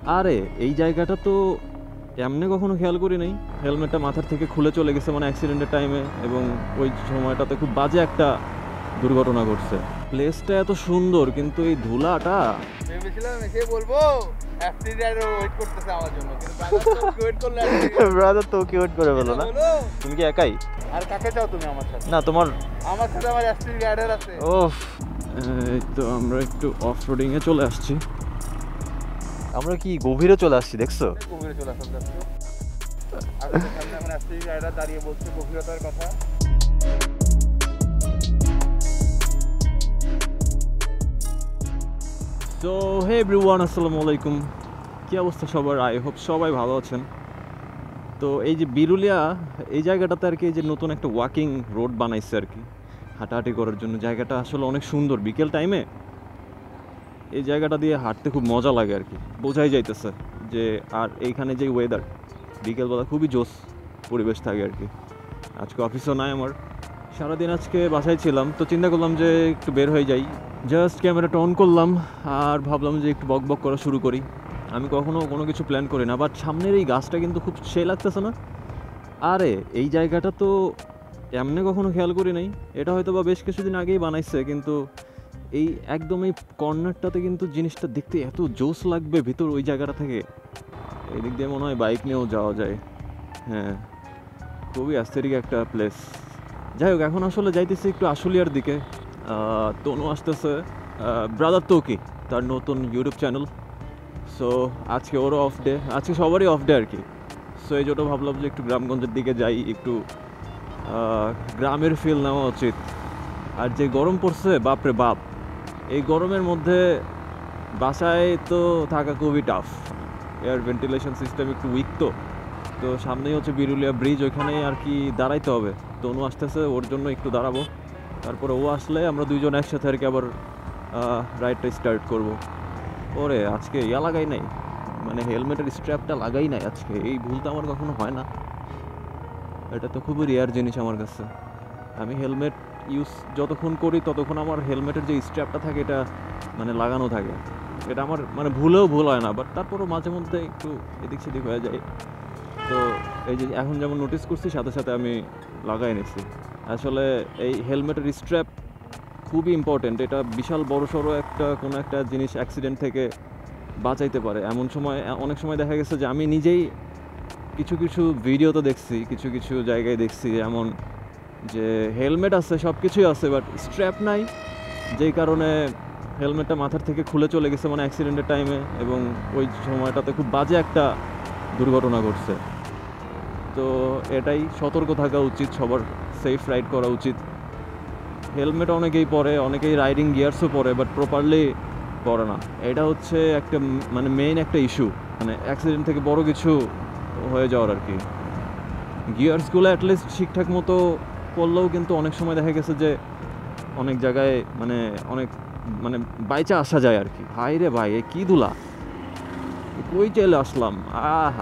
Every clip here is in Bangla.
আরে এই জায়গাটা তো এমনি কখনো খেয়াল করি নাই। হেলমেটটা মাথার থেকে খুলে চলে গেছে মানে অ্যাক্সিডেন্টের টাইমে, এবং ওই সময়টাতে খুব বাজে একটা দুর্ঘটনা ঘটছে। প্লেসটা এত সুন্দর কিন্তু এই ধুলাটা। ভেবেছিলাম এসে বলবো অ্যাস্ট্রিড রাইডার ওয়েট করতেছে আমার জন্য, কিন্তু ব্রাদার তো ওয়েট করলে ব্রাদার তো ওকে ওয়েট করে ফেলো না। তুমি কি একাই? আর কাকে চাও তুমি আমার সাথে? না তোমার আমার সাথে আমার অ্যাস্ট্রিড রাইডার আছে। ওফ, এই তো আমরা একটু অফ রোডিং এ চলে আসছি। আমরা কি গভীরে চলে আসছি দেখছো? গভীরে চলে আসলাম দেখছো। আসলে সামনে আমার অ্যাস্ট্রিড রাইডার দাঁড়িয়ে বলছে গভীরতার কথা। সো হে এভরিওয়ান, আসসালামু আলাইকুম। কী অবস্থা সবার? আই হোপ সবাই ভালো আছেন। তো এই যে বিরুলিয়া, এই জায়গাটাতে আর কি এই যে নতুন একটা ওয়াকিং রোড বানাইছে আর কি, হাঁটাহাঁটি করার জন্য। জায়গাটা আসলে অনেক সুন্দর। বিকেল টাইমে এই জায়গাটা দিয়ে হাঁটতে খুব মজা লাগে আর কি, বোঝাই যাইতেছে যে। আর এইখানে যে ওয়েদার, বিকেলবেলা খুবই জোস পরিবেশ থাকে আর কি। আজকে অফিসও নাই আমার, সারাদিন আজকে বাসায় ছিলাম, তো চিন্তা করলাম যে একটু বের হয়ে যাই। জাস্ট ক্যামেরাটা অন করলাম আর ভাবলাম যে একটু বক বক করা শুরু করি। আমি কখনো কোনো কিছু প্ল্যান করি না, বাট সামনের এই গাছটা কিন্তু খুব সে লাগতেছে না? আরে এই জায়গাটা তো এমনি কখনো খেয়াল করি নাই। এটা হয়তো বা বেশ কিছুদিন আগেই বানাইছে, কিন্তু এই একদম এই কর্নারটাতে কিন্তু জিনিসটা দেখতে এত জোস লাগবে ভিতর ওই জায়গাটা থেকে। এই দিক দিয়ে মনে হয় বাইক নিয়েও যাওয়া যায়। হ্যাঁ, খুবই অ্যাস্থেটিক একটা প্লেস। যাই হোক, এখন আসলে যাইতেছি একটু আশুলিয়ার দিকে। তনু আসতেছে, ব্রাদার তৌকি, তার নতুন ইউটিউব চ্যানেল। সো আজকে ওরও অফ ডে, আজকে সবারই অফ ডে আর কি। সো এই জন্য ভাবলাম যে একটু গ্রামগঞ্জের দিকে যাই, একটু গ্রামের ফিল নেওয়া উচিত। আর যে গরম পড়ছে বাপরে বাপ, এই গরমের মধ্যে বাসায় তো থাকা খুবই টাফ। এয়ার ভেন্টিলেশন সিস্টেম একটু উইক। তো তো সামনেই হচ্ছে বিরুলিয়া ব্রিজ, ওইখানেই আর কি দাঁড়াইতে হবে। তনু আসতেছে, ওর জন্য একটু দাঁড়াবো। তারপরে ও আসলে আমরা দুইজন একসাথে আর কি আবার রাইডটা স্টার্ট করব। ওরে আজকে ইয়া লাগাই নাই, মানে হেলমেটের স্ট্র্যাপটা লাগাই নাই আজকে। এই ভুলটা আমার কখনো হয় না, এটা তো খুবই রেয়ার জিনিস আমার কাছে। আমি হেলমেট ইউজ যতক্ষণ করি ততক্ষণ আমার হেলমেটের যে স্ট্র্যাপটা থাকে এটা মানে লাগানো থাকে। এটা আমার মানে ভুলেও ভুল হয় না, বাট তারপরও মাঝে মধ্যে একটু এদিক সেদিক হয়ে যায়। তো এই যে এখন যেমন নোটিস করছি, সাথে সাথে আমি লাগাই নিছি। আসলে এই হেলমেটের স্ট্র্যাপ খুবই ইম্পর্টেন্ট। এটা বিশাল বড় সড়ো একটা কোনো একটা জিনিস অ্যাক্সিডেন্ট থেকে বাঁচাইতে পারে। এমন সময় অনেক সময় দেখা গেছে যে আমি নিজেই কিছু কিছু ভিডিওতে দেখছি, কিছু কিছু জায়গায় দেখছি এমন যে হেলমেট আছে, সব কিছুই আছে, বাট স্ট্র্যাপ নাই, যেই কারণে হেলমেটটা মাথার থেকে খুলে চলে গেছে মানে অ্যাক্সিডেন্টের টাইমে, এবং ওই সময়টাতে খুব বাজে একটা দুর্ঘটনা ঘটছে। তো এটাই সতর্ক থাকা উচিত সবার, সেফ রাইড করা উচিত। হেলমেট অনেকেই পরে, অনেকেই রাইডিং গিয়ার্সও পরে, বাট প্রপারলি পরে না। এটা হচ্ছে একটা মানে মেইন একটা ইস্যু, মানে অ্যাক্সিডেন্ট থেকে বড় কিছু হয়ে যাওয়ার আর কি। গিয়ার্সগুলো অ্যাটলিস্ট ঠিকঠাক মতো পড়লেও কিন্তু অনেক সময় দেখা গেছে যে অনেক জায়গায় মানে অনেক মানে বাইচা আসা যায় আর কি। ভাই রে ভাই, এ কী ধুলা, কই চলে আসলাম!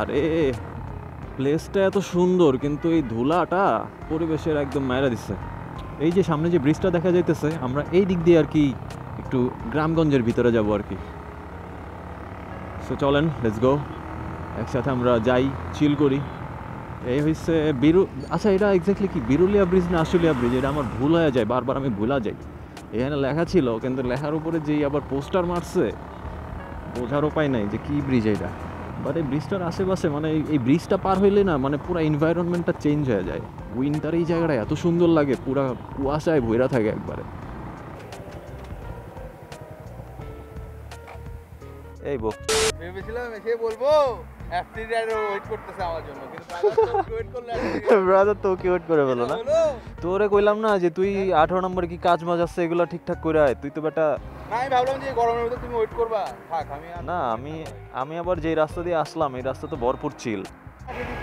আরে প্লেসটা এত সুন্দর কিন্তু এই ধুলাটা পরিবেশের একদম মায়েরা দিচ্ছে। এই যে সামনে যে ব্রিজটা দেখা যাইতেছে, আমরা এই দিক দিয়ে আর কি একটু গ্রামগঞ্জের ভিতরে যাব আর কি। সো চলেন, লেটস গো, একসাথে আমরা যাই, চিল করি। এই হচ্ছে আচ্ছা, এটা এক্স্যাক্টলি কি বিরুলিয়া ব্রিজ না আশুলিয়া ব্রিজ? এটা আমার ভুল হয়ে যায় বারবার, আমি ভুলা যাই। এখানে লেখা ছিল, কিন্তু লেখার উপরে যেই আবার পোস্টার মারছে, বোঝার উপায় নাই যে কি ব্রিজ এটা। বাট এই ব্রিজটার আশেপাশে মানে এই ব্রিজটা পার হইলে না মানে পুরো এনভায়রনমেন্টটা চেঞ্জ হয়ে যায়। উইন্টার এই জায়গাটা এত সুন্দর লাগে, পুরা কুয়াশায় ভইরা থাকে একবারে। এই ভেবেছিলাম এসে বলবো অ্যাস্ট্রিড রাইডার ওয়েট করতেছে আমার জন্য, কিন্তু ব্রাদার তো ওয়েট করলে ব্রাদার তো ওকে ওয়েট করে ফেলো না। তোরে কইলাম না যে তুই 18 নম্বরে কি কাজ মাজ আছে, এগুলো ঠিকঠাক করে আয়। তুই তো বেটা না, আমি ভাবলাম যে গরমের মধ্যে তুমি ওয়েট করবা, থাক আমি না। আমি আবার যেই রাস্তা দিয়ে আসলাম এই রাস্তা তো ভরপুর চিল।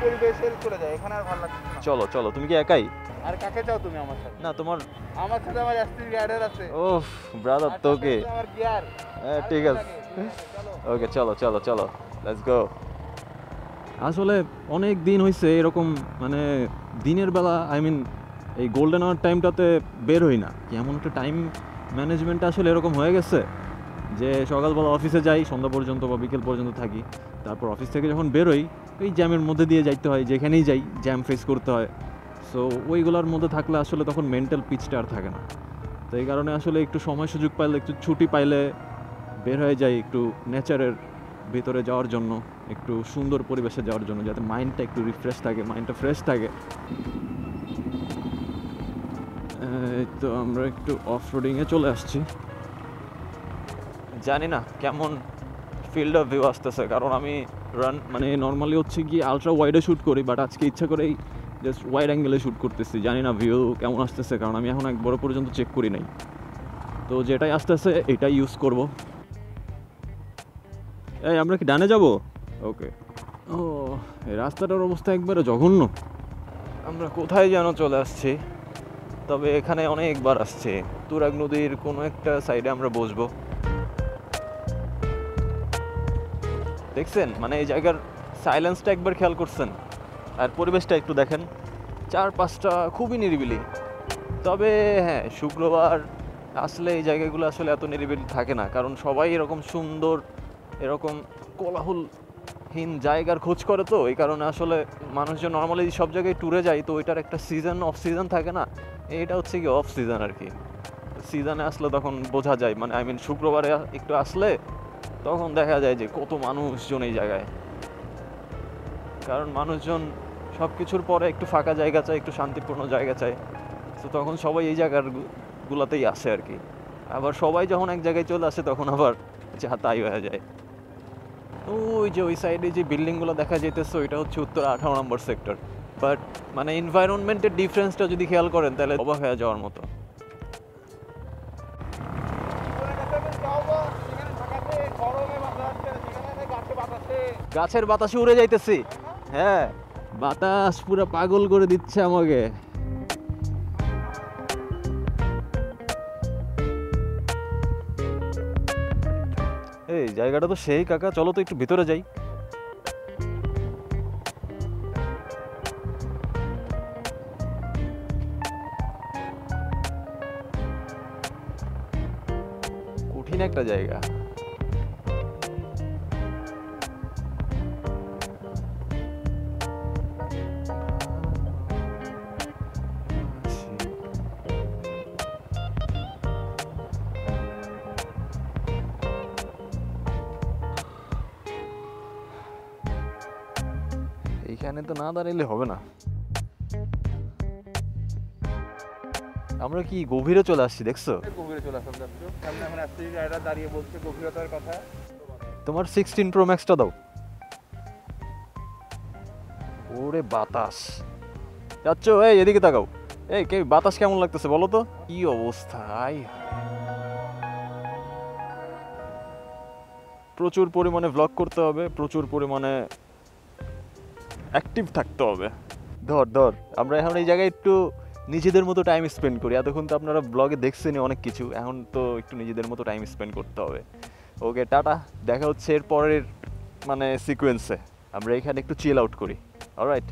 পরিবেশে চলে যায়, এখানে আর ভালো লাগছে না। চলো চলো, তুমি কি একাই? আর কাকে চাও তুমি আমার সাথে? না তোমার আমার সাথে আমার অ্যাস্ট্রিড রাইডার আছে। ওফ ব্রাদার তো ওকে, আমার গিয়ার। ঠিক আছে, ওকে চলো চলো চলো, লেটস গো। আসলে অনেক দিন হয়েছে এরকম মানে দিনের বেলা, আই মিন এই গোল্ডেন আওয়ার টাইমটাতে বের হই না। এমন একটা টাইম ম্যানেজমেন্ট আসলে এরকম হয়ে গেছে যে সকালবেলা অফিসে যাই, সন্ধ্যা পর্যন্ত বা বিকেল পর্যন্ত থাকি, তারপর অফিস থেকে যখন বেরোই ওই জ্যামের মধ্যে দিয়ে যাইতে হয়, যেখানেই যাই জ্যাম ফেস করতে হয়। সো ওইগুলোর মধ্যে থাকলে আসলে তখন মেন্টাল পিচটা আর থাকে না। তো এই কারণে আসলে একটু সময় সুযোগ পাইলে, একটু ছুটি পাইলে বের হয়ে যাই একটু নেচারের ভিতরে যাওয়ার জন্য, একটু সুন্দর পরিবেশে যাওয়ার জন্য, যাতে মাইন্ডটা একটু রিফ্রেশ থাকে, মাইন্ডটা ফ্রেশ থাকে। এই তো আমরা একটু অফ রোডিংয়ে চলে আসছি। জানি না কেমন ফিল্ড অফ ভিউ আসতেছে, কারণ আমি মানে নর্মালি হচ্ছে কি আলট্রা ওয়াইডে শ্যুট করি, বাট আজকে ইচ্ছা করেই জাস্ট ওয়াইড অ্যাঙ্গেলে শ্যুট করতেছি। জানি না ভিউ কেমন আসতেছে, কারণ আমি এখন একবার পর্যন্ত চেক করি নাই। তো যেটাই আসতেছে এটাই ইউজ করব। এই আমরা কি ডানে যাব? ওকে। ও, এই রাস্তাটার অবস্থা একবারে জঘন্য। আমরা কোথায় যেন চলে আসছি, তবে এখানে অনেকবার আসছে। তুরাগ নদীর কোনো একটা সাইডে আমরা বসবো। দেখছেন মানে এই জায়গার সাইলেন্সটা একবার খেয়াল করছেন? আর পরিবেশটা একটু দেখেন, চারপাশটা খুবই নিরিবিলি। তবে হ্যাঁ, শুক্রবার আসলে এই জায়গাগুলো আসলে এত নিরিবিলি থাকে না, কারণ সবাই এরকম সুন্দর, এরকম কোলাহলহীন জায়গার খোঁজ করে। তো এই কারণে আসলে মানুষজন নর্মালি সব জায়গায় ট্যুরে যায়, তো ওইটার একটা সিজন অফ সিজন থাকে না, এটা হচ্ছে কি অফ সিজন আর কি। সিজনে আসলে তখন বোঝা যায়, মানে আই মিন শুক্রবারে একটু আসলে তখন দেখা যায় যে কত মানুষজন এই জায়গায়। কারণ মানুষজন সব কিছুর পরে একটু ফাঁকা জায়গা চায়, একটু শান্তিপূর্ণ জায়গা চায়। তো তখন সবাই এই জায়গার গুলাতেই আসে আর কি। আবার সবাই যখন এক জায়গায় চলে আসে তখন আবার যা তাই হয়ে যায়। ওই যে ওই সাইডে যে বিল্ডিংগুলো দেখা যেতেছে ওইটা হচ্ছে উত্তর 18 নম্বর সেক্টর। বাট মানে এনভায়রনমেন্টের ডিফারেন্সটা যদি খেয়াল করেন তাহলে অবাক হয়ে যাওয়ার মতো। গাছের বাতাসে উড়ে যাইতেছি। হ্যাঁ, বাতাস পুরো পাগল করে দিচ্ছে আমাকে। এই জায়গাটা তো সেই কাকা, চলো তো একটু ভিতরে যাই। কঠিন একটা জায়গা। এইখানে তো না দাঁড়াইলে হবে না। আমরা কি গভীরে চলে আসছি দেখছো? গভীরে চলে আসলাম, সামনে এখন এফটি রাইডার দাঁড়িয়ে বলছে গভীরতার কথা। তোমার 16 প্রো ম্যাক্সটা দাও। ওরে বাতাস যাচ্ছ, এই এদিকে তাকাও। এই কে বাতাস কেমন লাগতেছে বলো তো? কি অবস্থা! প্রচুর পরিমাণে ভ্লগ করতে হবে, প্রচুর পরিমাণে অ্যাক্টিভ থাকতে হবে। ধর আমরা এখন এই জায়গায় একটু নিজেদের মতো টাইম স্পেন্ড করি। এতক্ষণ তো আপনারা ব্লগে দেখছেনই অনেক কিছু, এখন তো একটু নিজেদের মতো টাইম স্পেন্ড করতে হবে। ওকে, টাটা, দেখা হচ্ছে এর পরের মানে সিকোয়েন্সে। আমরা এখানে একটু চিল আউট করি। অলরাইট।